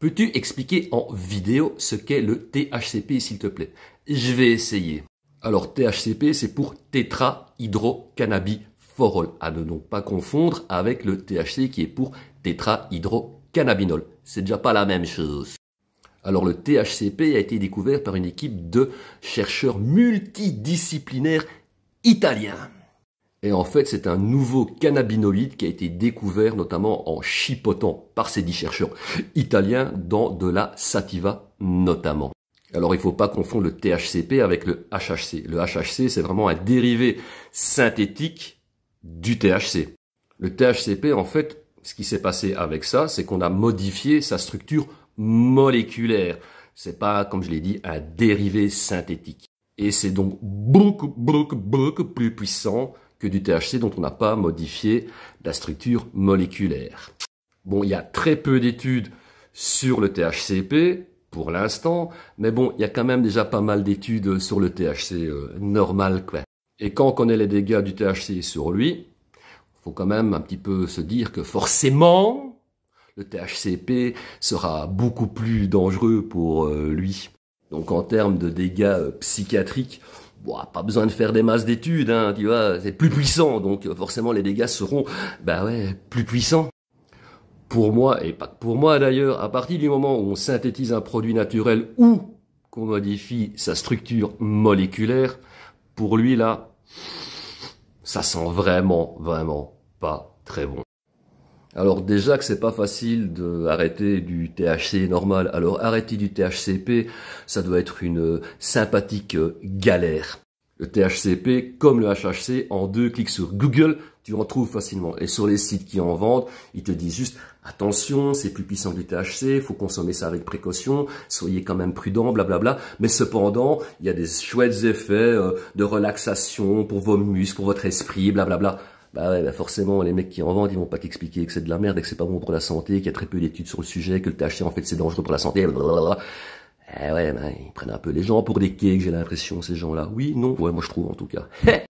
Peux-tu expliquer en vidéo ce qu'est le THCP, s'il te plaît? Je vais essayer. Alors, THCP, c'est pour tétrahydrocannabiforol. À ne donc pas confondre avec le THC qui est pour tétrahydrocannabinol. C'est déjà pas la même chose. Alors, le THCP a été découvert par une équipe de chercheurs multidisciplinaires italiens. Et en fait, c'est un nouveau cannabinoïde qui a été découvert notamment en chipotant par ces 10 chercheurs italiens dans de la sativa notamment. Alors, il ne faut pas confondre le THCP avec le HHC. Le HHC, c'est vraiment un dérivé synthétique du THC. Le THCP, en fait, ce qui s'est passé avec ça, c'est qu'on a modifié sa structure moléculaire. C'est pas, comme je l'ai dit, un dérivé synthétique. Et c'est donc beaucoup plus puissant que du THC dont on n'a pas modifié la structure moléculaire. Bon, il y a très peu d'études sur le THCP pour l'instant, mais bon, il y a quand même déjà pas mal d'études sur le THC normal, quoi. Et quand on connaît les dégâts du THC sur lui, il faut quand même un petit peu se dire que forcément, le THCP sera beaucoup plus dangereux pour lui. Donc en termes de dégâts psychiatriques, bon, pas besoin de faire des masses d'études, hein, tu vois, c'est plus puissant, donc forcément les dégâts seront, plus puissants. Pour moi, et pas que pour moi d'ailleurs, à partir du moment où on synthétise un produit naturel ou qu'on modifie sa structure moléculaire, pour lui là, ça sent vraiment pas très bon. Alors déjà que c'est pas facile d'arrêter du THC normal, alors arrêter du THCP, ça doit être une sympathique galère. Le THCP, comme le HHC, en 2 clics sur Google, tu en trouves facilement. Et sur les sites qui en vendent, ils te disent juste « Attention, c'est plus puissant que du THC, il faut consommer ça avec précaution, soyez quand même prudent, blablabla. » Mais cependant, il y a des chouettes effets de relaxation pour vos muscles, pour votre esprit, blablabla. Forcément, les mecs qui en vendent, ils vont pas t'expliquer que c'est de la merde et que c'est pas bon pour la santé, qu'il y a très peu d'études sur le sujet, que le THC, en fait, c'est dangereux pour la santé, blablabla. Ils prennent un peu les gens pour des cakes, j'ai l'impression, ces gens-là. Oui, non, ouais, moi je trouve en tout cas.